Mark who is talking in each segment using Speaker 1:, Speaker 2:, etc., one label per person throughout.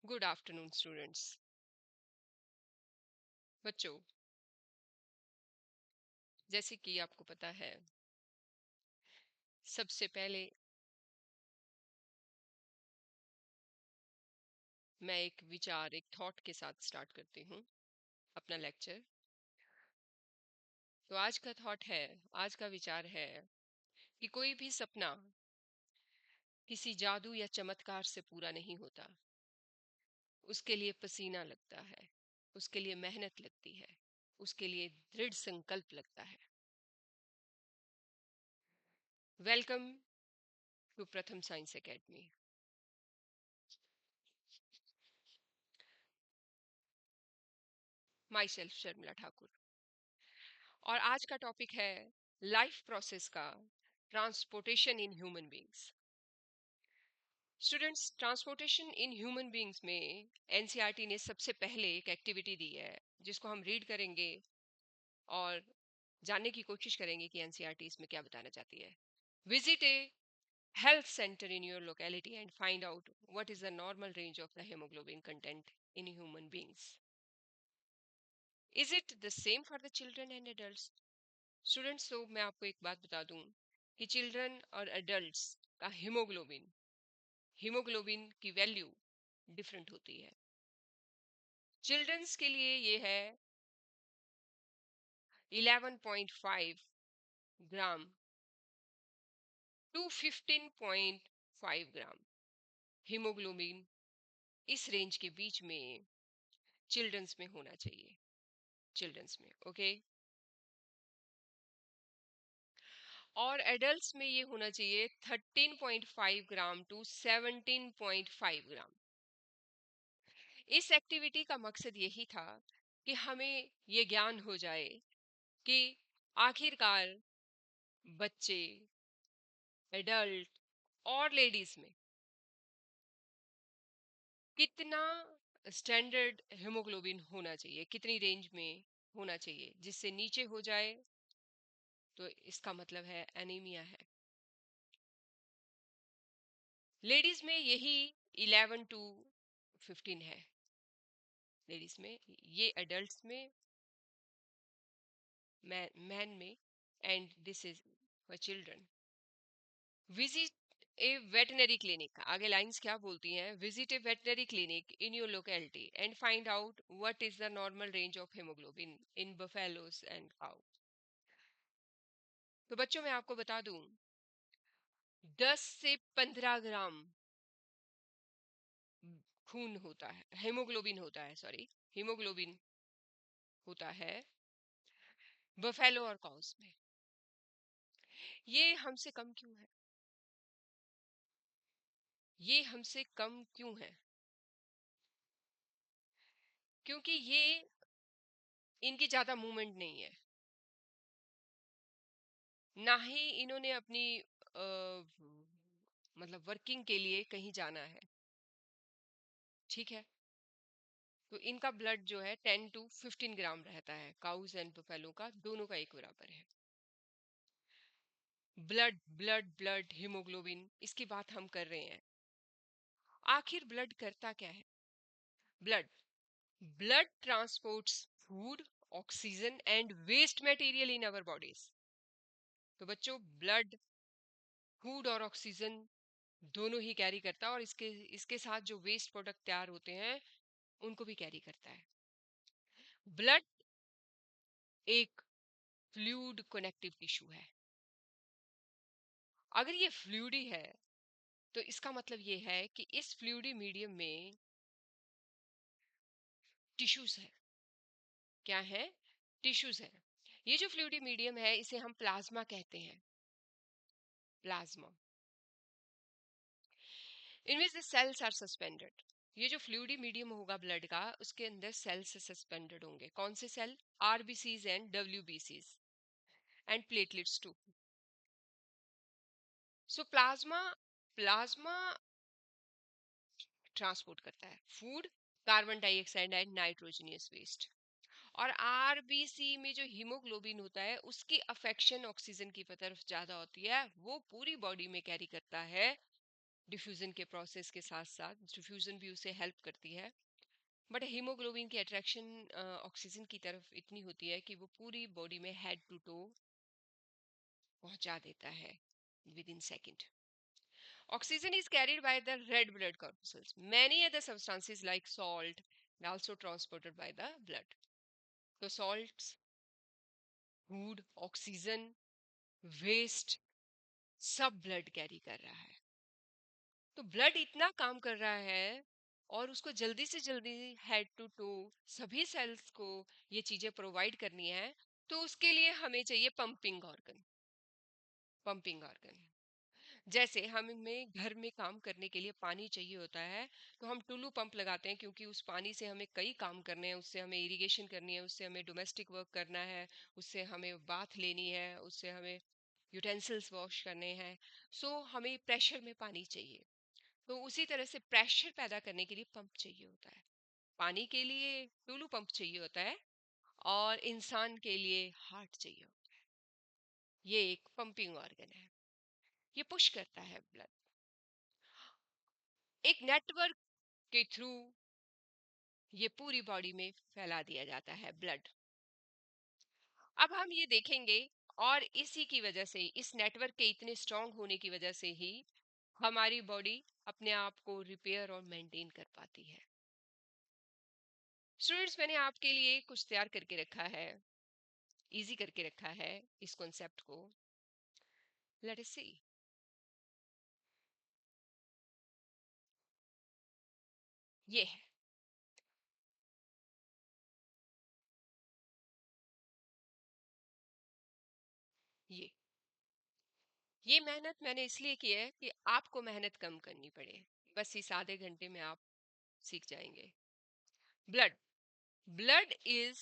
Speaker 1: Good afternoon students. बच्चों, जैसे कि आपको पता है, सबसे पहले मैं एक थॉट के साथ स्टार्ट करती हूँ अपना लेक्चर। तो आज का विचार है कि कोई भी सपना किसी जादू या चमत्कार से पूरा नहीं होता। उसके लिए पसीना लगता है, उसके लिए मेहनत लगती है, उसके लिए दृढ़ संकल्प लगता है। वेलकम टू प्रथम science academy. My self Sharmila Thakur. और आज का टॉपिक है लाइफ प्रोसेस का transportation in human beings. Students, transportation in human beings में एनसीईआरटी ने सबसे पहले एक एक्टिविटी दी है जिसको हम रीड करेंगे और जानने की कोशिश करेंगे कि एनसीईआरटी इसमें क्या बताना चाहती है। Visit A health center in your locality and find out what is the normal range of the hemoglobin content in human beings. Is it the same for the children and adults? Students, तो मैं आपको एक बात बता दूं कि children और adults का हीमोग्लोबिन की वैल्यू डिफरेंट होती है। चिल्ड्रंस के लिए ये है 11.5 ग्राम टू 15.5 ग्राम हीमोग्लोबिन। इस रेंज के बीच में चिल्ड्रंस में होना चाहिए। चिल्ड्रंस में ओके। और एडल्ट्स में ये होना चाहिए 13.5 ग्राम टू 17.5 ग्राम। इस एक्टिविटी का मकसद यही था कि हमें ये ज्ञान हो जाए कि आखिरकार बच्चे, एडल्ट और लेडीज में कितना स्टैंडर्ड हेमोग्लोबिन होना चाहिए, कितनी रेंज में होना चाहिए। जिससे नीचे हो जाए तो इसका मतलब है एनीमिया है। लेडीज में यही 11 टू 15 है लेडीज में, ये एडल्ट्स में, मैन में, and this is for children. Visit A veterinary clinic, आगे लाइंस क्या बोलती हैं, visit A veterinary clinic in your locality and find out what is the normal range of haemoglobin in buffaloes and cow. तो बच्चों, मैं आपको बता दूं, 10 से 15 ग्राम खून होता है, हेमोग्लोबिन होता है, सॉरी, हीमोग्लोबिन होता है बफेलो और काउस में। ये हमसे कम क्यों है? ये हमसे कम क्यों है? क्योंकि ये इनकी ज्यादा मूवमेंट नहीं है, ना ही इन्होंने अपनी मतलब वर्किंग के लिए कहीं जाना है। ठीक है, तो इनका ब्लड जो है 10 टू 15 ग्राम रहता है, काउज एंड बफेलो का दोनों का एक बराबर है। ब्लड ब्लड ब्लड हीमोग्लोबिन, इसकी बात हम कर रहे हैं। आखिर ब्लड करता क्या है? Blood blood transports food, oxygen and waste material in our bodies. तो बच्चों, ब्लड फूड और ऑक्सीजन दोनों ही कैरी करता है, और इसके इसके साथ जो वेस्ट प्रोडक्ट तैयार होते हैं उनको भी कैरी करता है। ब्लड एक फ्लूइड कनेक्टिव टिश्यू है। अगर ये फ्लूइडी है तो इसका मतलब ये है कि इस फ्लूइडी मीडियम में टिश्यूज है। क्या है? टिश्यूज है। ये जो फ्लूइडी मीडियम है इसे हम प्लाज्मा कहते हैं। Plasma in which the cells are suspended. ये जो फ्लूइडी मीडियम होगा ब्लड का, उसके अंदर सेल्स सस्पेंडेड होंगे। कौन से सेल? आरबीसीज एंड डब्ल्यूबीसीज and platelets too. So plasma plasma transport करता है food, carbon dioxide and nitrogenous waste. और आरबीसी में जो हीमोग्लोबिन होता है उसकी अफेक्शन ऑक्सीजन की तरफ ज्यादा होती है, वो पूरी बॉडी में कैरी करता है डिफ्यूजन के प्रोसेस के साथ साथ डिफ्यूजन भी उसे हेल्प करती है। बट हीमोग्लोबिन की अट्रैक्शन ऑक्सीजन की तरफ इतनी होती है कि वो पूरी बॉडी में हेड टू टो पहुंचा देता है with in second. Oxygen is carried by the red blood corpuscles. Many other substances like salt are also transported by the blood. तो salts, food, oxygen, waste सब ब्लड कैरी कर रहा है। तो blood इतना काम कर रहा है और उसको जल्दी से जल्दी हेड टू टू सभी सेल्स को ये चीजें प्रोवाइड करनी है। तो उसके लिए हमें चाहिए पंपिंग ऑर्गन। पंपिंग ऑर्गन जैसे हमें घर में काम करने के लिए पानी चाहिए होता है, तो हम टुल्लू पंप लगाते हैं क्योंकि उस पानी से हमें कई काम करने हैं। उससे हमें इरिगेशन करनी है, उससे हमें डोमेस्टिक वर्क करना है, उससे हमें बाथ लेनी है, उससे हमें यूटेंसिल्स वॉश करने हैं। सो हमें प्रेशर में पानी चाहिए। तो उसी तरह से प्रेशर पैदा करने के लिए पंप चाहिए होता है। पानी के लिए टुल्लू पंप चाहिए होता है और इंसान के लिए हार्ट चाहिए होता है। ये एक पंपिंग ऑर्गन है, ये पुश करता है ब्लड एक नेटवर्क के थ्रू। ये पूरी बॉडी में फैला दिया जाता है ब्लड। अब हम ये देखेंगे और इसी की वजह से, इस नेटवर्क के इतने स्ट्रांग होने की वजह से ही हमारी बॉडी अपने आप को रिपेयर और मेंटेन कर पाती है। स्टूडेंट्स, मैंने आपके लिए कुछ तैयार करके रखा है, इजी करके रखा है इस कॉन्सेप्ट को। लेट अस सी। ये है, ये ये मेहनत मैंने इसलिए की है कि आपको मेहनत कम करनी पड़े। बस इस आधे घंटे में आप सीख जाएंगे। ब्लड ब्लड इज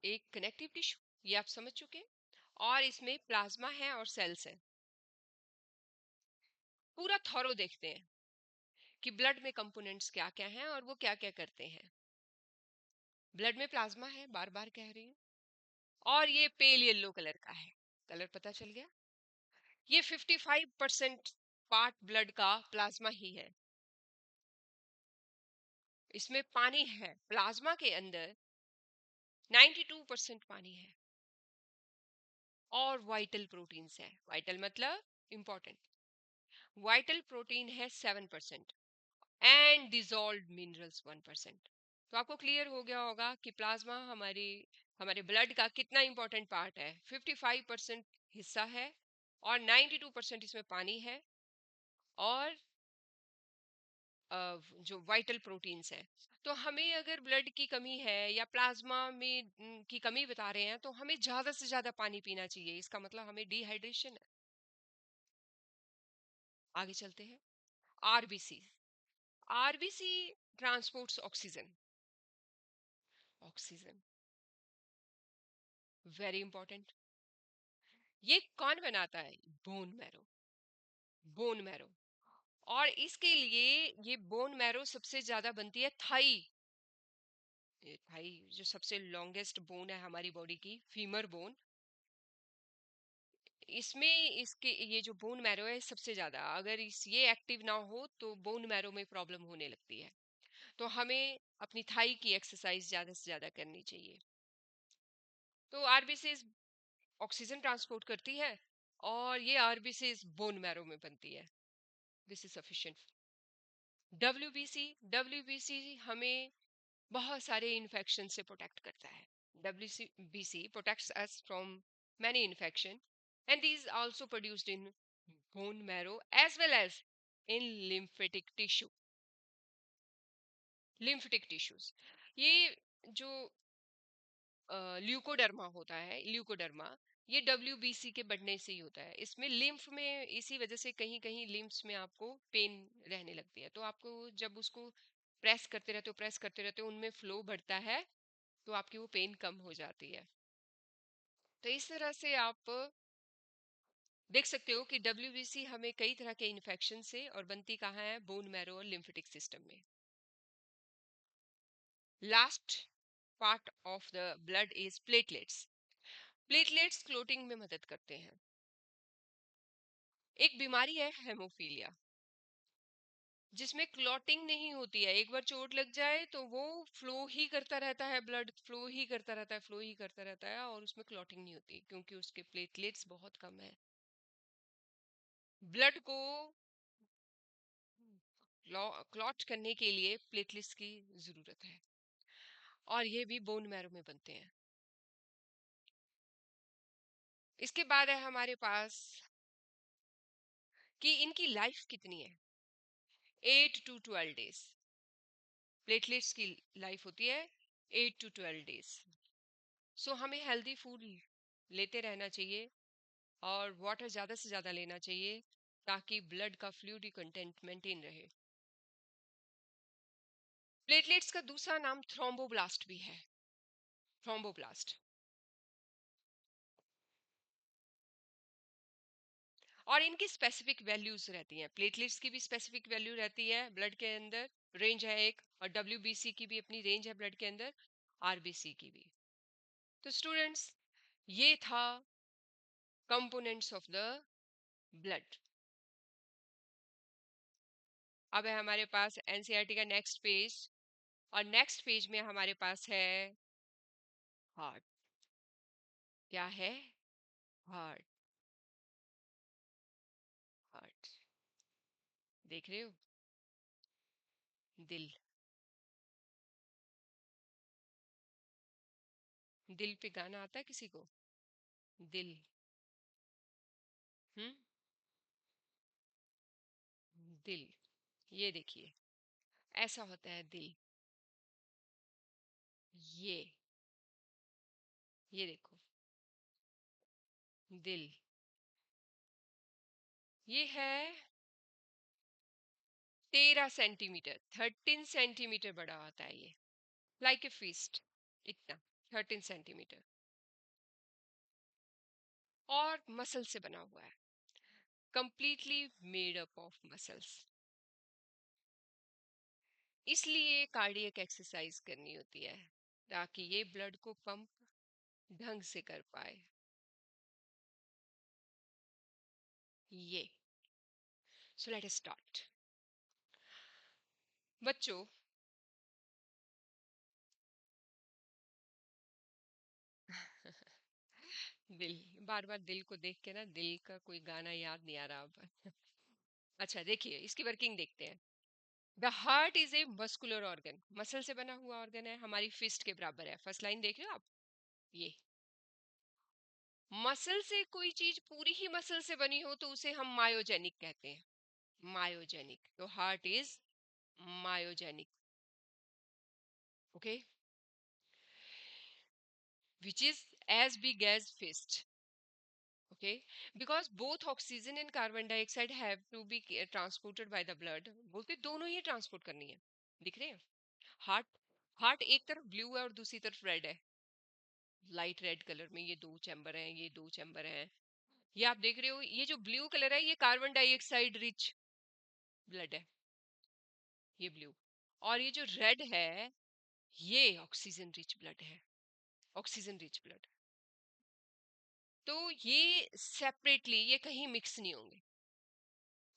Speaker 1: एक कनेक्टिव टिश्यू, ये आप समझ चुके हैं। और इसमें प्लाज्मा है और सेल्स हैं। पूरा थॉरो देखते हैं कि ब्लड में कंपोनेंट्स क्या क्या हैं और वो क्या क्या करते हैं। ब्लड में प्लाज्मा है, बार बार कह रही हूँ, और ये पेल येलो कलर का है। कलर पता चल गया। ये 55% पार्ट ब्लड का प्लाज्मा ही है। इसमें पानी है, प्लाज्मा के अंदर 92% पानी है। और वाइटल प्रोटीन्स है। वाइटल मतलब इंपॉर्टेंट। वाइटल प्रोटीन है 7% एंड डिजॉल्व मिनरल्स 1%। तो आपको क्लियर हो गया होगा कि प्लाज्मा हमारी हमारे ब्लड का कितना इंपॉर्टेंट पार्ट है। 55% हिस्सा है और 92% इसमें पानी है और जो वाइटल प्रोटीन्स हैं। तो हमें अगर ब्लड की कमी है या प्लाज्मा में की कमी बता रहे हैं, तो हमें ज्यादा से ज्यादा पानी पीना चाहिए। इसका मतलब हमें डिहाइड्रेशन है। आगे चलते हैं। RBC RBC transports oxygen. Oxygen very important. ये कौन बनाता है? Bone marrow. Bone marrow. और इसके लिए ये बोन मैरो सबसे ज्यादा बनती है थाई। ये थाई जो सबसे लॉन्गेस्ट बोन है हमारी बॉडी की, फीमर बोन। इसमें इसके ये जो बोन मैरो है सबसे ज्यादा, अगर इस ये एक्टिव ना हो तो बोन मैरो में प्रॉब्लम होने लगती है। तो हमें अपनी थाई की एक्सरसाइज ज्यादा से ज्यादा करनी चाहिए। तो आरबीसी ऑक्सीजन ट्रांसपोर्ट करती है और ये आरबीसी बोन मैरो में बनती है। This is sufficient. डब्ल्यूबीसी हमें बहुत सारे इन्फेक्शन से प्रोटेक्ट करता है। WBC protects us from many infection and these also produced in bone marrow as well as in lymphatic tissue। lymphatic tissues, ये जो ल्यूकोडर्मा होता है, ल्यूकोडर्मा, ये WBC के बढ़ने से ही होता है। इसमें लिम्फ में इसी वजह से कहीं कहीं लिम्फ्स में आपको पेन रहने लगती है। तो आपको जब उसको प्रेस करते रहते हो उनमें फ्लो बढ़ता है, तो आपकी वो पेन कम हो जाती है। तो इस तरह से आप देख सकते हो कि WBC हमें कई तरह के इन्फेक्शन से, और बनती कहाँ है? बोन मैरो और लिम्फेटिक सिस्टम में। Last part of the blood is platelets. Platelets clotting में मदद करते हैं। एक बीमारी है हेमोफीलिया। जिसमें क्लॉटिंग नहीं होती है। एक बार चोट लग जाए तो वो फ्लो ही करता रहता है, ब्लड फ्लो ही करता रहता है, फ्लो ही करता रहता है, और उसमें क्लॉटिंग नहीं होती क्योंकि उसके प्लेटलेट्स बहुत कम है। ब्लड को क्लॉट करने के लिए प्लेटलेट्स की जरूरत है, और ये भी बोन मैरो में बनते हैं। इसके बाद है हमारे पास कि इनकी लाइफ कितनी है। 8 to 12 डेज प्लेटलेट्स की लाइफ होती है, 8 to 12 डेज। सो हमें हेल्दी फूड लेते रहना चाहिए और वाटर ज़्यादा से ज़्यादा लेना चाहिए ताकि ब्लड का फ्लूइड कंटेंट मेंटेन रहे। प्लेटलेट्स का दूसरा नाम थ्रोम्बोब्लास्ट भी है। थ्रोम्बोब्लास्ट। और इनकी स्पेसिफिक वैल्यूज रहती हैं, प्लेटलेट्स की भी स्पेसिफिक वैल्यू रहती है ब्लड के अंदर, रेंज है एक, और डब्ल्यूबीसी की भी अपनी रेंज है ब्लड के अंदर, आरबीसी की भी। तो स्टूडेंट्स, ये था कंपोनेंट्स ऑफ द ब्लड। अब है हमारे पास एनसीईआरटी का नेक्स्ट पेज, और नेक्स्ट पेज में हमारे पास है हार्ट। क्या है? हार्ट। हार्ट देख रहे हो? दिल। दिल पे गाना आता है किसी को? दिल। हम्म। दिल। ये देखिए, ऐसा होता है दिल। ये ये देखो, दिल। ये है 13 सेंटीमीटर, 13 सेंटीमीटर बड़ा होता है ये, लाइक ए फिस्ट, इतना, 13 सेंटीमीटर। और मसल से बना हुआ है, completely made up of muscles. इसलिए कार्डियक एक्सरसाइज करनी होती है ताकि ये ब्लड को पंप ढंग से कर पाए। ये, सो लेट अस स्टार्ट। बच्चों, दिल, बार बार दिल को देख के ना दिल का कोई गाना याद नहीं आ रहा अब। अच्छा देखिए, इसकी वर्किंग देखते हैं। The heart is a muscular organ, muscle से बना हुआ ऑर्गन है, हमारी फिस्ट के बराबर है। फर्स्ट लाइन देख रहे हो आप? ये मसल से कोई चीज पूरी ही मसल से बनी हो तो उसे हम मायोजेनिक कहते हैं। मायोजेनिक, तो heart is myogenic. Okay, which is as big as fist. Okay, because both oxygen and carbon dioxide have to be transported by the blood। बोलते दोनों ही ट्रांसपोर्ट करनी है। दिख रहे हैं? हार्ट, हार्ट एक तरफ ब्लू है और दूसरी तरफ रेड है, लाइट रेड कलर में ये दो चैम्बर हैं, ये दो चैम्बर हैं। ये आप देख रहे हो, ये जो ब्लू कलर है ये कार्बन डाइऑक्साइड रिच ब्लड है, ये ब्लू। और ये जो रेड है ये ऑक्सीजन रिच ब्लड है, ऑक्सीजन रिच ब्लड। तो ये सेपरेटली, ये कहीं मिक्स नहीं होंगे,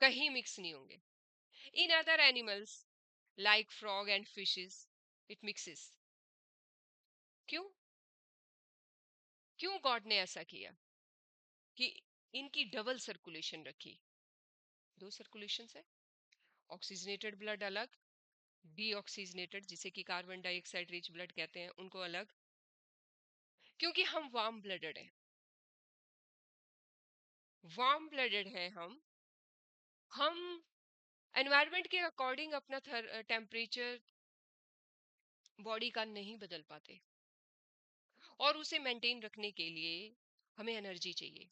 Speaker 1: कहीं मिक्स नहीं होंगे। In other animals like frog and fishes it mixes. क्यों? क्यों गॉड ने ऐसा किया कि इनकी डबल सर्कुलेशन रखी? दो सर्कुलेशन है, ऑक्सीजनेटेड ब्लड अलग, डीऑक्सीजनेटेड जिसे कि कार्बन डाइऑक्साइड रिच ब्लड कहते हैं उनको अलग। क्योंकि हम वार्म ब्लडेड हैं, वार्म ब्लडेड हैं हम एनवायरनमेंट के अकॉर्डिंग अपना टेम्परेचर बॉडी का नहीं बदल पाते, और उसे मेंटेन रखने के लिए हमें एनर्जी चाहिए।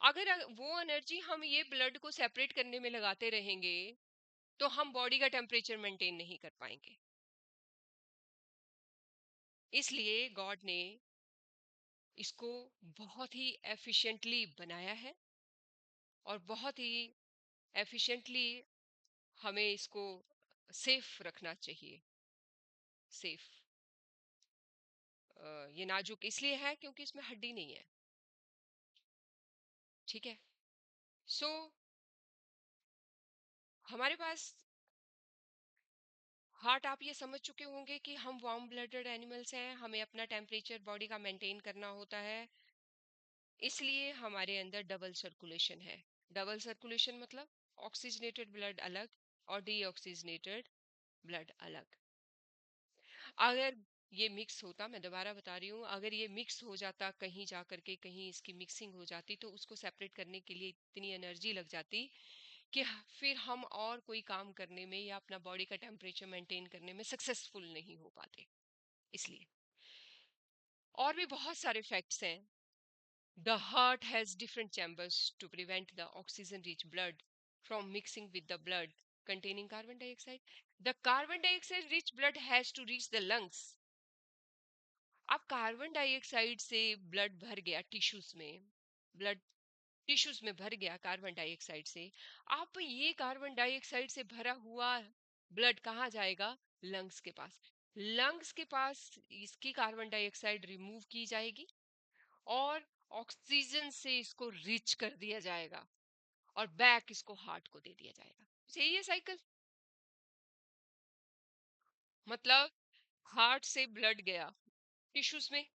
Speaker 1: अगर वो एनर्जी हम ये ब्लड को सेपरेट करने में लगाते रहेंगे तो हम बॉडी का टेम्परेचर मेंटेन नहीं कर पाएंगे। इसलिए गॉड ने इसको बहुत ही एफिशिएंटली बनाया है, और बहुत ही एफिशिएंटली हमें इसको सेफ रखना चाहिए। सेफ, ये नाजुक इसलिए है क्योंकि इसमें हड्डी नहीं है। ठीक है, सो हमारे पास हार्ट, आप ये समझ चुके होंगे कि हम वार्म ब्लडेड एनिमल्स हैं, हमें अपना टेम्परेचर बॉडी का मेंटेन करना होता है, इसलिए हमारे अंदर डबल सर्कुलेशन है। डबल सर्कुलेशन मतलब ऑक्सीजनेटेड ब्लड अलग और डीऑक्सीजनेटेड ब्लड अलग। अगर ये मिक्स होता, मैं दोबारा बता रही हूँ, अगर ये मिक्स हो जाता कहीं जा करके, कहीं इसकी मिक्सिंग हो जाती, तो उसको सेपरेट करने के लिए इतनी एनर्जी लग जाती कि फिर हम और कोई काम करने में या अपना बॉडी का टेम्परेचर मेंटेन करने में सक्सेसफुल नहीं हो पाते। इसलिए और भी बहुत सारे फैक्ट्स हैं। The heart has different chambers to prevent the oxygen rich blood from mixing with the blood containing carbon dioxide. The carbon dioxide rich blood has to reach the lungs. अब कार्बन डाइऑक्साइड से blood भर गया tissues में, blood tissues में भर गया carbon dioxide से। अब ये कार्बन डाइऑक्साइड से भरा हुआ ब्लड कहाँ जाएगा? लंग्स के पास। लंग्स के पास इसकी कार्बन डाइऑक्साइड रिमूव की जाएगी और ऑक्सीजन से इसको रिच कर दिया जाएगा और बैक इसको हार्ट को दे दिया जाएगा। सही है साइकिल? मतलब हार्ट से ब्लड गया टिश्यूज में,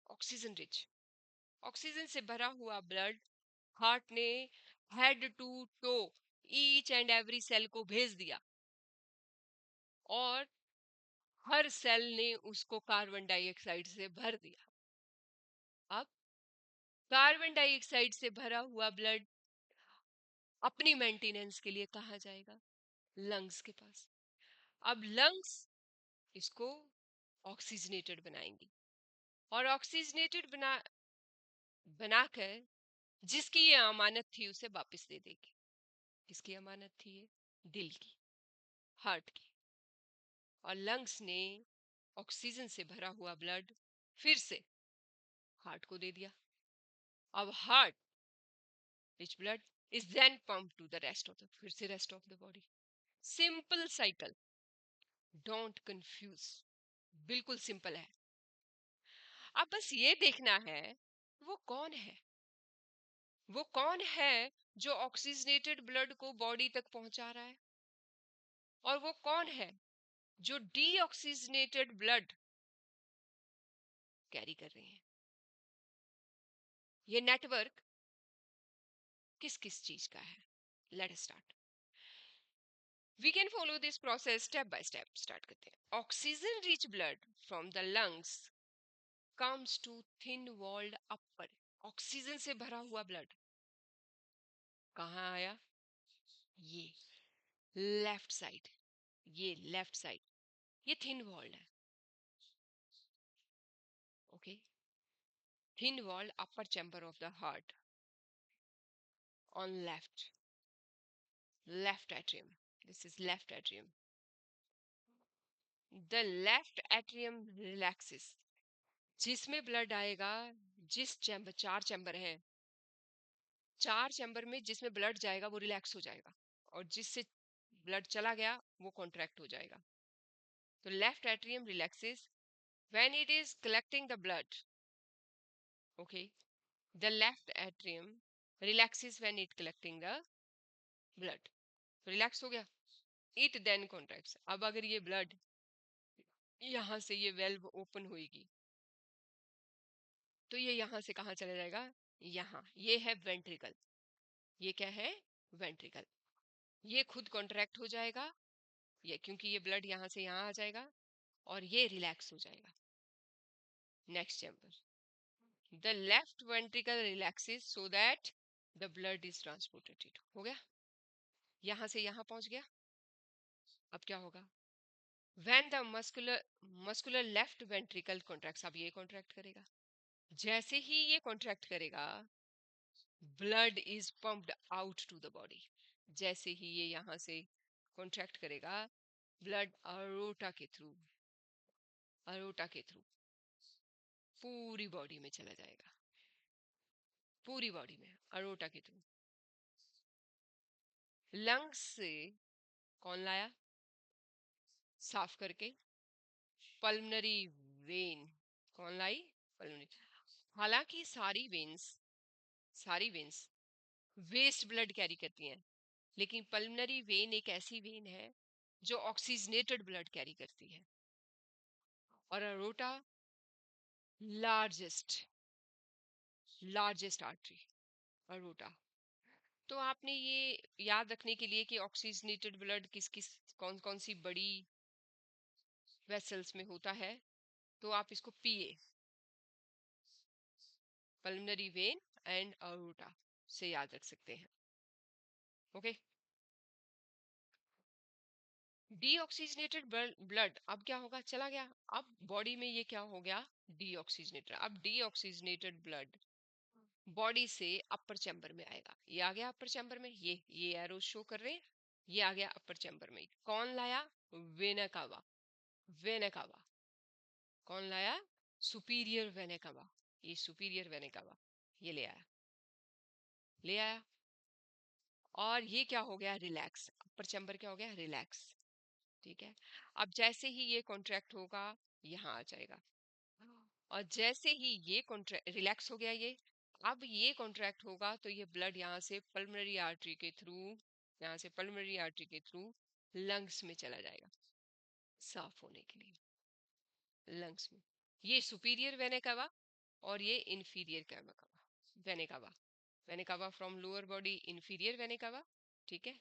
Speaker 1: ऑक्सीजन रिच, ऑक्सीजन से भरा हुआ ब्लड हार्ट ने head to toe each and every cell को भेज दिया और हर सेल ने उसको कार्बन डाइऑक्साइड से भर दिया। अब कार्बन डाइऑक्साइड से भरा हुआ ब्लड अपनी मेंटेनेंस के लिए कहाँ जाएगा? लंग्स के पास। अब लंग्स इसको ऑक्सीजनेटेड बनाएंगी और ऑक्सीजनेटेड बनाकर जिसकी ये अमानत थी उसे वापस दे देगी। किसकी अमानत थी ये? दिल की, हार्ट की। और लंग्स ने ऑक्सीजन से भरा हुआ ब्लड फिर से हार्ट को दे दिया। अब heart rich blood is then pump to the rest of the, फिर से rest of the body. Simple cycle, don't confuse, बिल्कुल सिंपल है। अब बस ये देखना है वो कौन है, वो कौन है जो ऑक्सीजनेटेड ब्लड को बॉडी तक पहुंचा रहा है और वो कौन है जो डीऑक्सीजनेटेड ब्लड कैरी कर रहे हैं। ये नेटवर्क किस किस चीज का है? Let us start. We can follow this process step by step. Start करते हैं। Oxygen rich blood from the lungs comes to thin walled upper. ऑक्सीजन से भरा हुआ ब्लड कहाँ आया? ये लेफ्ट साइड, ये लेफ्ट साइड, ये थिन वॉल्ड है। Okay, thin walled upper chamber of the heart on left atrium. This is left atrium. The left atrium relaxes, जिसमें ब्लड आएगा, जिस चैम्बर, चार चैम्बर हैं, चार चैम्बर में जिसमें ब्लड जाएगा वो रिलैक्स हो जाएगा और जिससे ब्लड चला गया वो कॉन्ट्रैक्ट हो जाएगा। तो left atrium relaxes when it is collecting the blood. Okay, the left atrium relaxes when it collecting the blood. Relax हो गया, इट देन कॉन्ट्रैक्ट्स। अब अगर ये ब्लड यहाँ से, ये वेल्व ओपन होएगी तो ये यहाँ से कहाँ चला जाएगा? यहाँ, ये है वेंट्रिकल। ये क्या है? वेंट्रिकल। ये खुद कॉन्ट्रैक्ट हो जाएगा, ये क्योंकि ये ब्लड यहाँ से यहाँ आ जाएगा और ये रिलैक्स हो जाएगा। Next chamber, the left ventricle relaxes so that the blood is transported. हो गया, यहाँ से यहाँ पहुंच गया। अब क्या होगा? When the muscular left ventricle contracts, अब ये कॉन्ट्रैक्ट करेगा। जैसे ही ये कॉन्ट्रैक्ट करेगा blood is pumped out to the body. जैसे ही ये यहाँ से कॉन्ट्रैक्ट करेगा ब्लड अरोटा के थ्रू पूरी बॉडी में चला जाएगा, पूरी बॉडी में अरोटा के थ्रू। लंग्स से कौन लाया? साफ करके पल्मनरी वेन। कौन लाई? पल्मनरी। हालांकि सारी वेन्स वेस्ट ब्लड कैरी करती हैं, लेकिन पल्मनरी वेन एक ऐसी वेन है जो ऑक्सीजनेटेड ब्लड कैरी करती है, और aorta largest largest artery, aorta. तो आपने ये याद रखने के लिए कि ऑक्सीजनेटेड ब्लड किस किस कौन कौन सी बड़ी वेसल्स में होता है, तो आप इसको पीए, पल्मोनरी वेन एंड अरोटा से याद रख सकते हैं। ओके। डीऑक्सीजनेटेड ब्लड अब क्या होगा, चला गया। अब बॉडी में ये क्या हो गया, डीऑक्सीजनेटेड। अब डीऑक्सीजनेटेड ब्लड बॉडी से अपर चैम्बर में आएगा। ये आ गया अपर चैम्बर में, ये एरो शो कर रहे हैं, ये आ गया अपर चैम्बर में। कौन लाया, वेना कावा। वेना कावा कौन लाया, सुपीरियर वेना कावा। ये सुपीरियर वेना कावा ये ले आया। और ये क्या हो गया, रिलैक्स। अपर चैम्बर क्या हो गया, रिलैक्स। ठीक है। अब जैसे ही ये कॉन्ट्रैक्ट होगा, यहाँ आ जाएगा। और जैसे ही ये कॉन्ट्रैक्ट रिलैक्स हो गया, ये अब ये कॉन्ट्रैक्ट होगा, तो ये ब्लड यहाँ से पल्मोनरी आर्टरी के थ्रू, यहाँ से पल्मोनरी आर्टरी के थ्रू लंग्स में चला जाएगा, साफ होने के लिए लंग्स में। ये सुपीरियर वेना कावा और ये inferior vena cava. Vena cava from lower body, inferior vena cava. ठीक है।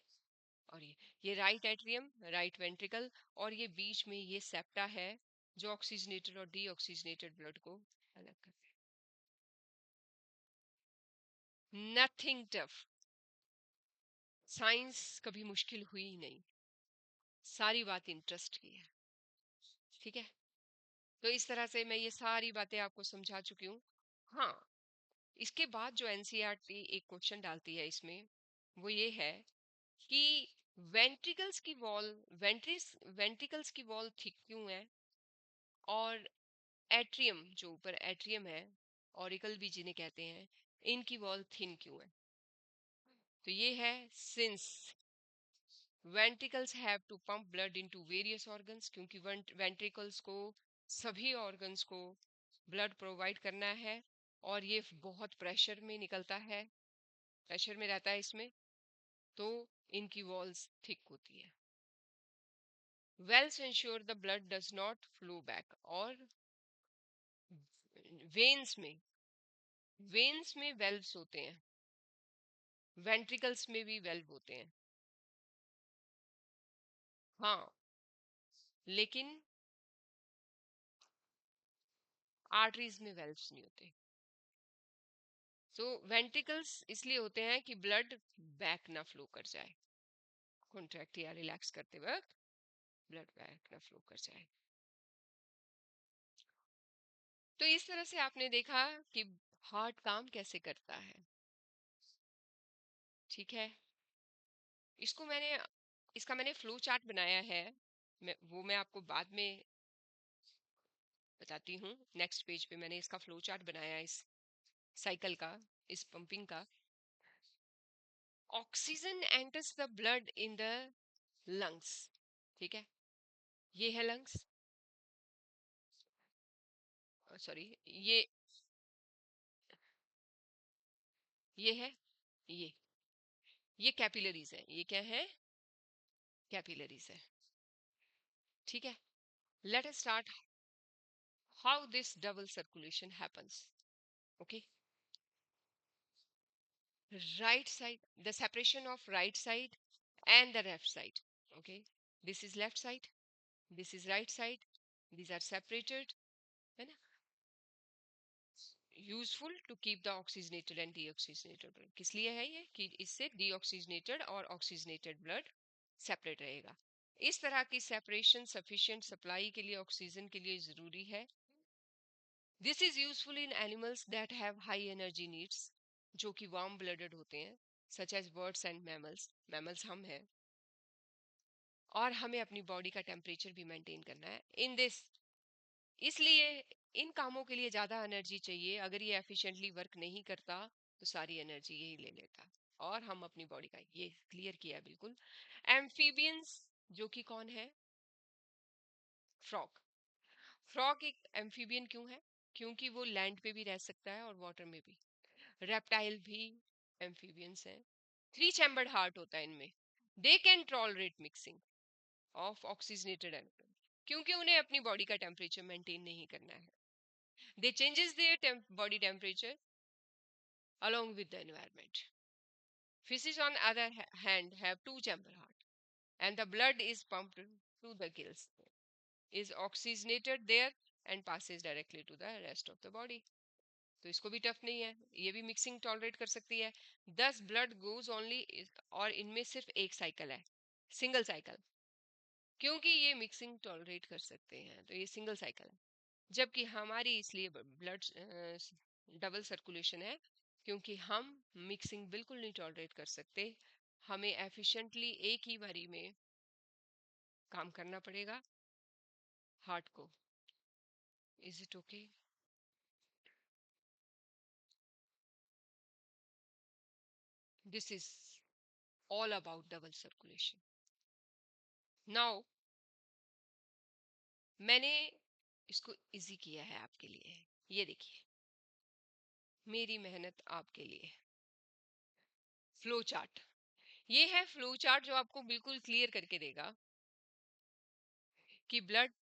Speaker 1: और ये राइट एट्रियम, राइट वेंट्रिकल, और ये बीच में ये सेप्टा है जो ऑक्सीजनेटेड और डीऑक्सीजनेटेड ब्लड को अलग करता है। नथिंग टफ, साइंस कभी मुश्किल हुई ही नहीं, सारी बात इंटरेस्ट की है। ठीक है। तो इस तरह से मैं ये सारी बातें आपको समझा चुकी हूँ। हाँ, इसके बाद जो एनसीईआरटी एक क्वेश्चन डालती है इसमें, वो ये है कि वेंट्रिकल्स की वॉल, वेंट्रिकल्स की वॉल थिक क्यों है, और एट्रियम, जो ऊपर एट्रियम है, ऑरिकल भी जिन्हें कहते हैं, इनकी वॉल थिन क्यों है। तो ये है, since ventricles have to pump blood into various organs, क्योंकि वेंट्रिकल्स को सभी ऑर्गन्स को ब्लड प्रोवाइड करना है, और ये बहुत प्रेशर में निकलता है, प्रेशर में रहता है इसमें, तो इनकी वॉल्स थिक होती है। Valves ensure the blood does not flow back, और वेन्स में वेल्व्स होते हैं, वेंट्रिकल्स में भी वेल्व होते हैं। हाँ, लेकिन आर्टरीज में वेल्व्स नहीं होते। तो वेंट्रिकल्स इसलिए होते हैं कि ब्लड बैक ना फ्लो कर जाए, कॉन्ट्रैक्ट या रिलैक्स करते वक्त ब्लड बैक ना फ्लो कर जाए। तो इस तरह से आपने देखा कि हार्ट काम कैसे करता है। ठीक है। इसको मैंने इसका मैंने फ्लो चार्ट बनाया है, मैं आपको बाद में बताती हूँ। नेक्स्ट पेज पे मैंने इसका फ्लो चार्ट बनाया है, इस साइकिल का, इस पंपिंग का। Oxygen enters the blood in the lungs. ठीक है। ये है लंग्स, सॉरी, ये है, ये ये कैपिलरीज है। ये क्या है, कैपिलरीज है। ठीक है। Let us start how this double circulation happens. Okay. Right side, the separation of right side and the left side. Okay, this is left side, this is right side, these are separated, है ना। Useful to keep the oxygenated and deoxygenated blood, किस लिए है ये, कि इससे deoxygenated और oxygenated blood separate रहेगा। इस तरह की सेपरेशन सफिशिएंट सप्लाई के लिए, ऑक्सीजन के लिए जरूरी है। This is useful in animals that have high energy needs, जो कि वार्म ब्लडेड होते हैं, such as birds and mammals. Mammals हम हैं, और हमें अपनी बॉडी का टेम्परेचर भी मेंटेन करना है इन दिस, इसलिए इन कामों के लिए ज्यादा एनर्जी चाहिए। अगर ये एफिशिएंटली वर्क नहीं करता, तो सारी एनर्जी यही ले लेता, और हम अपनी बॉडी का ये क्लियर किया है बिल्कुल। एम्फीबियंस, जो कि कौन है, फ्रॉग। फ्रॉग एक एम्फीबियन क्यों है, क्योंकि वो लैंड पे भी रह सकता है और वाटर में भी। रेप्टाइल भी एम्फीबियंस है। 3 चैम्बर्ड हार्ट होता है इनमें। They can tolerate mixing, of oxygenated environment, क्योंकि उन्हें अपनी बॉडी का टेम्परेचर मेंटेन नहीं करना है. They changes their body temperature along with the environment. Fishes, on other hand, have two chamber heart, and the blood is pumped to the gills, is oxygenated there and passes directly to the rest of the body. तो इसको भी tough नहीं है, ये भी mixing tolerate कर सकती है. 10 ब्लड गोज ओनली, और इनमें सिर्फ एक साइकिल है, सिंगल साइकिल, क्योंकि ये मिक्सिंग टॉलरेट कर सकते हैं तो ये सिंगल साइकिल है. जबकि हमारी इसलिए ब्लड डबल सर्कुलेशन है, क्योंकि हम मिक्सिंग बिल्कुल नहीं टॉलरेट कर सकते. हमें एफिशिएंटली एक ही बारी में काम करना पड़ेगा हार्ट को. Is it okay? This is all about double circulation. Now मैंने इसको इजी किया है आपके लिए. ये देखिए, मेरी मेहनत आपके लिए. फ्लो चार्ट, ये है फ्लो चार्ट जो आपको बिल्कुल क्लियर करके देगा कि ब्लड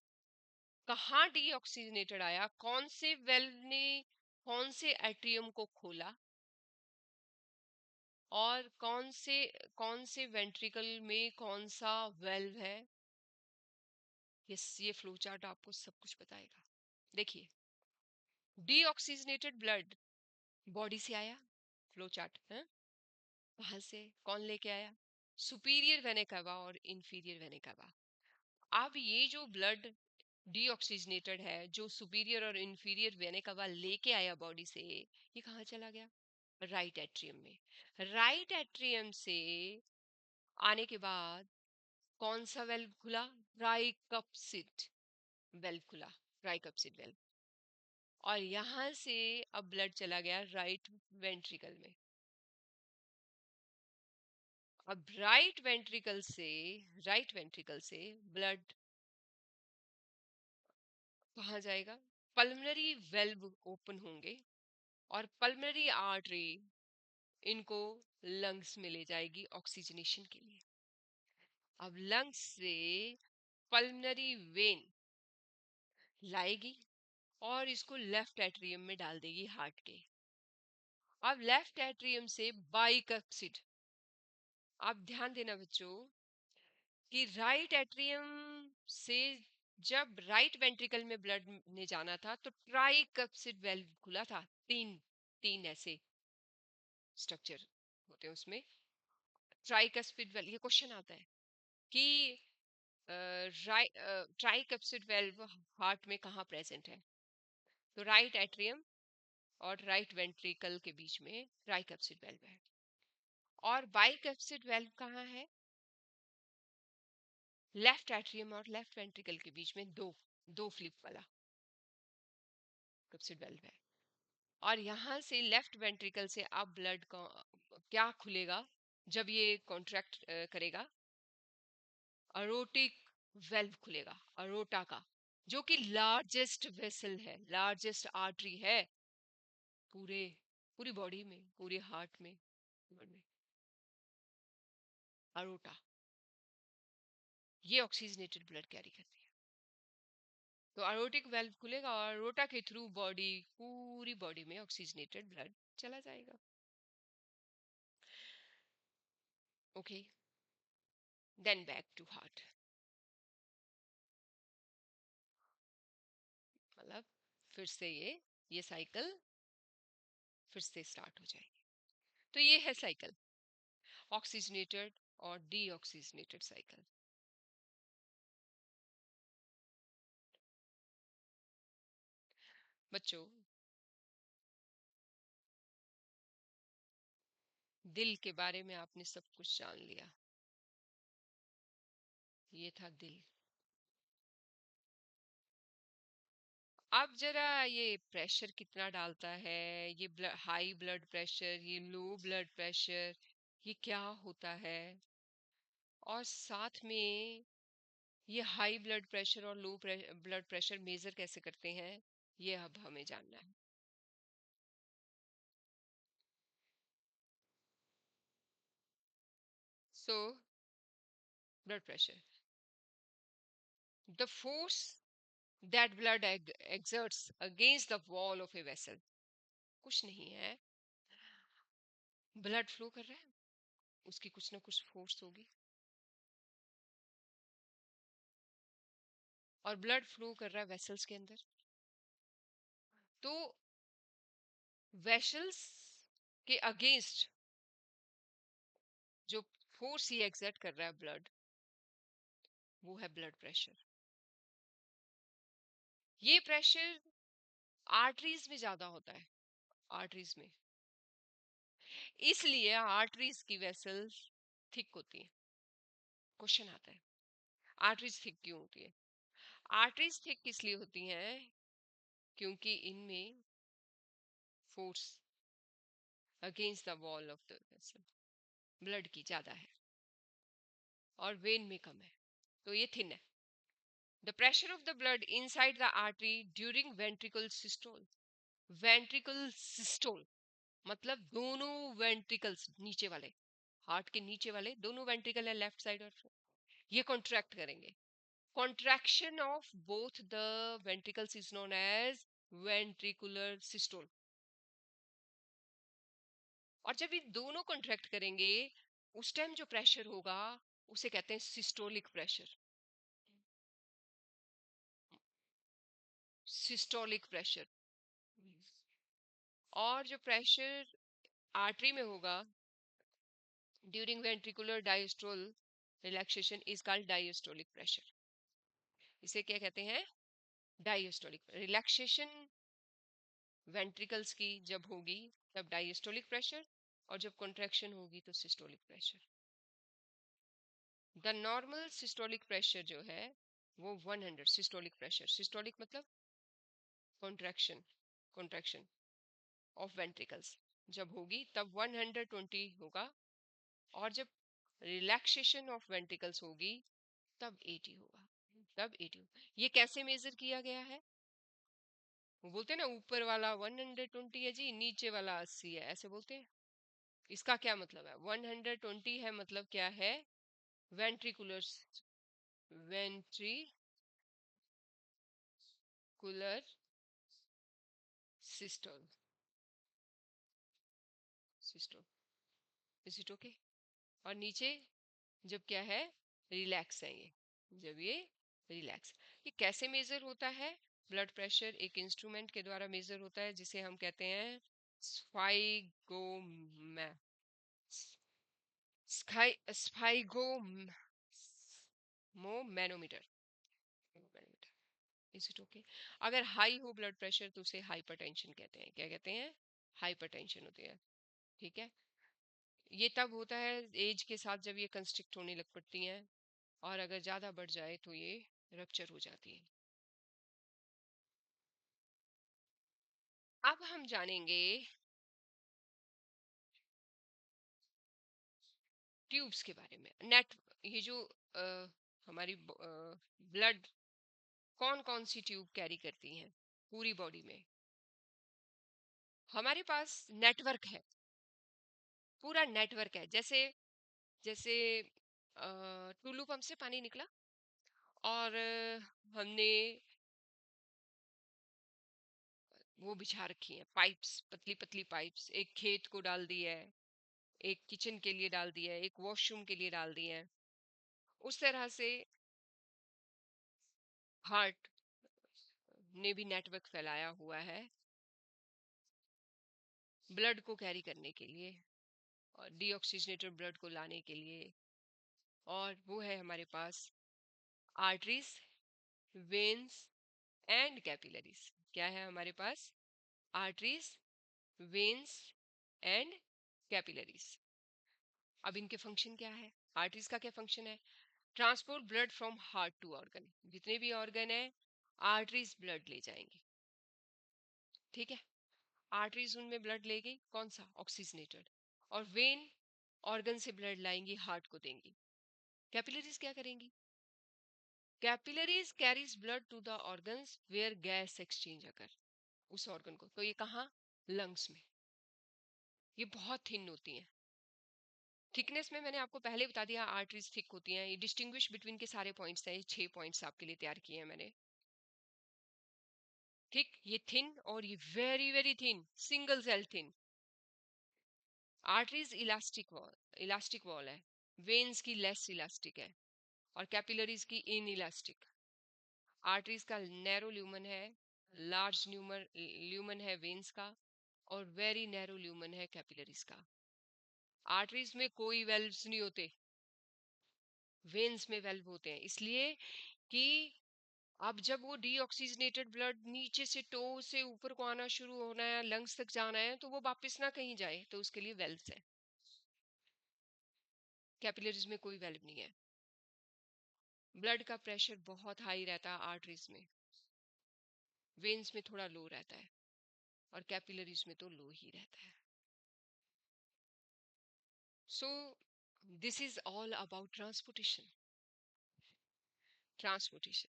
Speaker 1: कहाँ डीऑक्सीजनेटेड आया, कौन से वेल्व ने कौन से एट्रियम को खोला, और कौन से वेंट्रिकल में कौन सा वेल्व है. ये फ्लो चार्ट आपको सब कुछ बताएगा. देखिए, डीऑक्सीजनेटेड ब्लड बॉडी से आया, फ्लो चार्ट है. कहाँ से, कौन लेके आया? सुपीरियर वेना कावा और इंफीरियर वेना कावा. अब ये जो ब्लड डीऑक्सीजनेटेड है, जो सुपीरियर और इंफीरियर वेना कावा लेके आया बॉडी से, ये कहाँ चला गया? राइट एट्रियम में. राइट एट्रियम से आने के बाद कौन सा वेल्व खुला? ट्राइकप्सिड वेल्व खुला, ट्राइकप्सिड वेल्व. और यहां से अब ब्लड चला गया राइट वेंट्रिकल में. अब राइट वेंट्रिकल से ब्लड कहाँ जाएगा? पल्मनरी वेल्व ओपन होंगे और पल्मनरी आर्टरी इनको लंग्स में ले जाएगी ऑक्सीजनेशन के लिए. अब लंग्स से पल्मनरी वेन लाएगी और इसको लेफ्ट एट्रियम में डाल देगी हार्ट के. अब लेफ्ट एट्रियम से बाइकप्सिड, आप ध्यान देना बच्चों कि राइट एट्रियम से जब राइट वेंट्रिकल में ब्लड ने जाना था तो ट्राइकप्सिड वेल्व खुला था. तीन तीन ऐसे स्ट्रक्चर होते हैं उसमें. ट्राइकस्पिड वेल्व, ये क्वेश्चन आता है कि ट्राइकप्सिड वेल्व हार्ट में कहाँ प्रेजेंट है? तो राइट एट्रियम और राइट वेंट्रिकल के बीच में ट्राइकप्सिड वेल्व है. और बाइकप्सिड वेल्व कहाँ है? लेफ्ट एट्रियम और लेफ्ट वेंट्रिकल के बीच में दो दो फ्लिप वाला कप्सिड वेल्व है. और यहाँ से लेफ्ट वेंट्रिकल से अब ब्लड का क्या खुलेगा जब ये कॉन्ट्रैक्ट करेगा? अरोटिक वेल्व खुलेगा, अरोटा का, जो कि लार्जेस्ट वेसल है, लार्जेस्ट आर्टरी है पूरे पूरी बॉडी में, पूरे हार्ट में. अरोटा, ये ऑक्सीजनेटेड ब्लड कैरी करती है. तो अरोटिक वेल्व खुलेगा और अरोटा के थ्रू बॉडी, पूरी बॉडी में ऑक्सीजनेटेड ब्लड चला जाएगा. Okay, then back to heart. मतलब फिर से ये साइकिल फिर से स्टार्ट हो जाएगी. तो ये है साइकिल, ऑक्सीजनेटेड और डीऑक्सीजनेटेड साइकिल. बच्चों, दिल के बारे में आपने सब कुछ जान लिया. ये था दिल. अब जरा ये प्रेशर कितना डालता है, ये हाई ब्लड प्रेशर, ये लो ब्लड प्रेशर, ये क्या होता है, और साथ में ये हाई ब्लड प्रेशर और लो ब्लड प्रेशर मेजर कैसे करते हैं, ये अब हमें जानना है. So blood pressure, the force that blood exerts against the wall of a vessel. कुछ नहीं है, ब्लड फ्लो कर रहा है, उसकी कुछ ना कुछ फोर्स होगी, और ब्लड फ्लो कर रहा है वेसल्स के अंदर। तो वेसल्स के अगेंस्ट जो फोर्स ही एक्सर्ट कर रहा है ब्लड, वो है ब्लड प्रेशर। ये प्रेशर आर्टरीज में ज्यादा होता है, आर्टरीज में, इसलिए आर्टरीज की वेसल्स थिक होती है। क्वेश्चन आता है, आर्टरीज थिक क्यों होती है? आर्टरीज थिक इसलिए होती हैं क्योंकि इनमें force against the wall of the vessel blood की ज्यादा है और वेन में कम है, तो ये थिन है। The pressure of the blood inside the artery during ventricle systole. Ventricle systole मतलब दोनों वेंट्रिकल्स नीचे वाले, हार्ट के नीचे वाले दोनों वेंट्रिकल है, लेफ्ट साइड और ये कॉन्ट्रैक्ट करेंगे। Contraction of both the ventricles is known as ventricular systole. और जब ये दोनों कॉन्ट्रैक्ट करेंगे उस टाइम जो प्रेशर होगा उसे कहते हैं सिस्टोलिक प्रेशर। Systolic pressure. और जो प्रेशर आर्टरी में होगा during ventricular diastole relaxation is called diastolic pressure. इसे क्या कहते हैं? डायस्टोलिक रिलैक्सेशन वेंट्रिकल्स की जब होगी तब डायस्टोलिक प्रेशर, और जब कॉन्ट्रैक्शन होगी तो systolic pressure. The normal systolic pressure जो है वो 100, सिस्टोलिक प्रेशर, सिस्टोलिक मतलब कॉन्ट्रैक्शन, कॉन्ट्रैक्शन ऑफ वेंट्रिकल्स जब होगी तब 120 होगा, और जब रिलैक्सेशन ऑफ वेंट्रिकल्स होगी तब 80 होगा, तब 80 होगा। ये कैसे मेजर किया गया है? वो बोलते हैं ना ऊपर वाला 120 है जी, नीचे वाला 80 है, ऐसे बोलते हैं। इसका क्या मतलब है? 120 है मतलब क्या है? Ventricular, ventricular systole, systole, is it okay? और नीचे जब क्या है? रिलैक्स है ये, जब ये रिलैक्स। ये कैसे मेजर होता है? ब्लड प्रेशर एक इंस्ट्रूमेंट के द्वारा मेजर होता है जिसे हम कहते हैं स्फाइगोमै, स्फाइगोमोमैनोमीटर। Is it okay? अगर हाई हो ब्लड प्रेशर तो उसे हाइपरटेंशन कहते हैं। क्या कहते हैं? हाइपरटेंशन होती है। ठीक है, ये तब होता है एज के साथ जब ये कंस्ट्रिक्ट होने लग पड़ती हैं, और अगर ज्यादा बढ़ जाए तो ये रप्चर हो जाती है। अब हम जानेंगे ट्यूब्स के बारे में। नेट, ये जो हमारी ब्लड कौन कौन सी ट्यूब कैरी करती हैं पूरी बॉडी में? हमारे पास नेटवर्क है, पूरा नेटवर्क है। जैसे जैसे टुल्लू पंप से पानी निकला और हमने वो बिछा रखी है पाइप्स, पतली पतली पाइप्स, एक खेत को डाल दी है, एक किचन के लिए डाल दी है, एक वॉशरूम के लिए डाल दी है। उस तरह से हार्ट ने भी नेटवर्क फैलाया हुआ है ब्लड को कैरी करने के लिए और डीऑक्सीजनेटेड ब्लड को लाने के लिए। और वो है हमारे पास आर्टरीज, वेन्स एंड कैपिलरीज। क्या है हमारे पास? Arteries, veins and capillaries. अब इनके फंक्शन क्या है? आर्टरीज का क्या फंक्शन है? Transport blood from heart to organ. जितने भी ऑर्गन है आर्टरीज ब्लड ले जाएंगे। ठीक है, आर्टरीज उनमें ब्लड लेगी, कौन सा? ऑक्सीजनेटेड। और वेन ऑर्गन से ब्लड लाएंगी, हार्ट को देंगी। कैपिलरीज क्या करेंगी? Capillaries carries blood to the organs where gas exchange occur. उस ऑर्गन को, तो ये कहाँ? लंग्स में। ये बहुत थिन होती हैं, थिकनेस में मैंने आपको पहले बता दिया, आर्टरीज थिक होती हैं। ये डिस्टिंग्विश बिटवीन के सारे पॉइंट्स हैं, ये 6 पॉइंट्स आपके लिए तैयार किए हैं मैंने। थिक, ये थिन, और ये very very thin, single cell thin. Arteries elastic wall है, वेन्स की लेस इलास्टिक है, और कैपिलरीज की इन इलास्टिक। आर्टरीज का नैरो ल्यूमन है, लार्ज ल्यूमन है वेन्स का, और वेरी नैरो ल्यूमन है कैपिलरीज का। आर्टरीज में कोई वेल्व्स नहीं होते, वेन्स में वेल्व होते हैं, इसलिए कि अब जब वो डीऑक्सीजनेटेड ब्लड नीचे से टो से ऊपर को आना शुरू होना है, लंग्स तक जाना है, तो वो वापस ना कहीं जाए, तो उसके लिए वेल्व्स है। कैपिलरीज में कोई वेल्व नहीं है। ब्लड का प्रेशर बहुत हाई रहता है आर्टरीज में, वेन्स में थोड़ा लो रहता है, और कैपिलरीज में तो लो ही रहता है। So this is all about transportation. Transportation,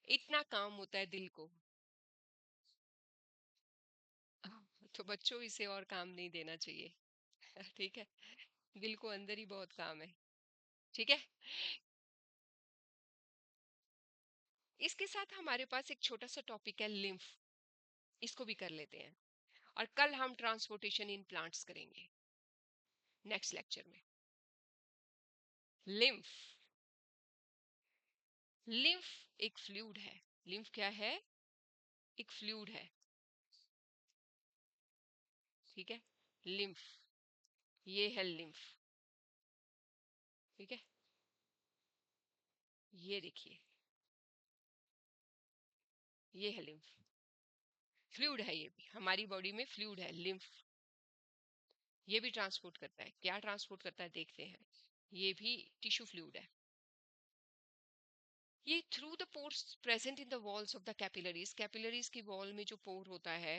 Speaker 1: इतना काम होता है दिल को, तो बच्चों इसे और काम नहीं देना चाहिए। ठीक है, दिल को अंदर ही बहुत काम है। ठीक है, इसके साथ हमारे पास एक छोटा सा टॉपिक है लिम्फ, इसको भी कर लेते हैं, और कल हम ट्रांसपोर्टेशन इन प्लांट्स करेंगे नेक्स्ट लेक्चर में। लिम्फ, लिम्फ एक फ्लूइड है। लिम्फ क्या है? एक फ्लूइड है। ठीक है, लिम्फ, ये है लिम्फ। ठीक है, ये देखिए, ये है लिम्फ, फ्लूइड है, ये भी हमारी बॉडी में फ्लूइड है लिम्फ। ये भी ट्रांसपोर्ट करता है, क्या ट्रांसपोर्ट करता है देखते हैं। ये भी टिश्यू फ्लूइड है। ये through the pores present in the walls of the capillaries, capillaries की वॉल में जो पोर होता है,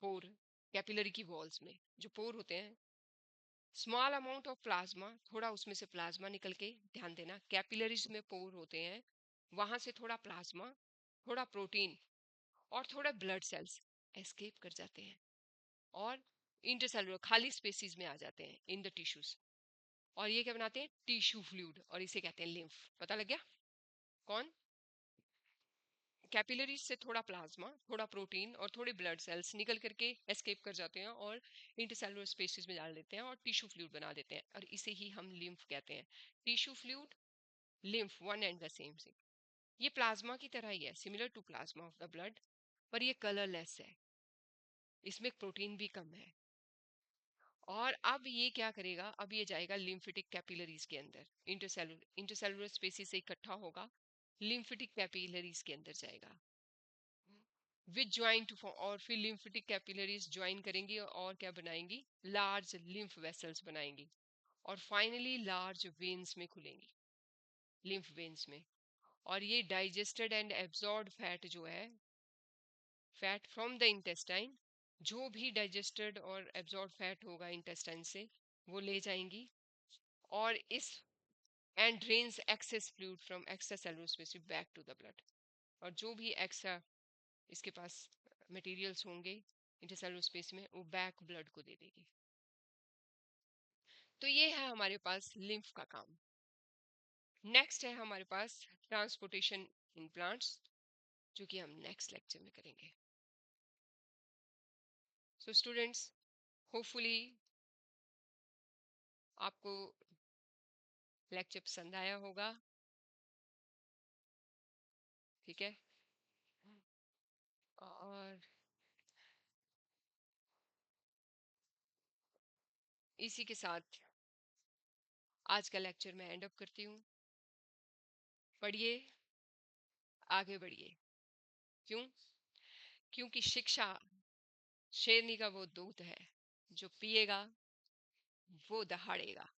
Speaker 1: पोर, कैपिलरी की वॉल्स में जो पोर होते हैं, स्मॉल अमाउंट ऑफ प्लाज्मा, थोड़ा उसमें से प्लाज्मा निकल के, ध्यान देना कैपिलरीज में पोर होते हैं, वहां से थोड़ा प्लाज्मा, थोड़ा प्रोटीन, और थोड़ा ब्लड सेल्स एस्केप कर जाते हैं, और इंटरसेलुलर खाली स्पेसिस में आ जाते हैं इन द टिश्यूज, और ये क्या बनाते हैं? टिश्यू फ्लूइड, और इसे कहते हैं लिम्फ। पता लग गया कौन? कैपिलरीज से थोड़ा प्लाज्मा, थोड़ा प्रोटीन, और थोड़े ब्लड सेल्स निकल करके एस्केप कर जाते हैं, और इंटरसेलुलर स्पेसिस में डाल देते हैं, और टिश्यू फ्लूइड बना देते हैं, और इसे ही हम लिम्फ कहते हैं। Tissue fluid, lymph, one and the same thing. ये प्लाज्मा की तरह ही है, similar to plasma of the blood, पर ये कलरलेस है, इसमें प्रोटीन भी कम है। और अब ये क्या करेगा? अब ये जाएगा लिम्फेटिक कैपिलरीज के अंदर, इंटरसेलुलर स्पेसिस से इकट्ठा होगा, लिम्फेटिक कैपिलरीज के अंदर जाएगा, विच ज्वाइन टू फॉर्म, और फिर लिम्फेटिक कैपिलरीज ज्वाइन करेंगी, और क्या बनाएंगी? लार्ज लिम्फ वेसल्स बनाएंगी, और फाइनली लार्ज वेन्स में खुलेंगी, लिम्फ वेन्स में। और ये डाइजेस्टेड एंड एब्जॉर्ब फैट जो है, फैट फ्रॉम द इंटेस्टाइन, जो भी डाइजेस्टेड और एब्जॉर्ब फैट होगा इंटेस्टाइन से, वो ले जाएंगी, और इस and drains excess fluid from extracellular space back to the blood, और जो भी एक्स्ट्रा इसके पास मटेरियल्स होंगे इंटरसेलुलर स्पेस में, वो बैक ब्लड को दे देगी। तो ये है हमारे पास लिम्फ का काम। नेक्स्ट है हमारे पास ट्रांसपोर्टेशन इन प्लांट्स, जो कि हम नेक्स्ट लेक्चर में करेंगे। सो स्टूडेंट्स, होपफुली आपको लेक्चर पसंद आया होगा। ठीक है, और इसी के साथ आज का लेक्चर मैं एंड अप करती हूँ। पढ़िए, आगे बढ़िए। क्यों? क्योंकि शिक्षा शेरनी का वो दूध है, जो पिएगा वो दहाड़ेगा।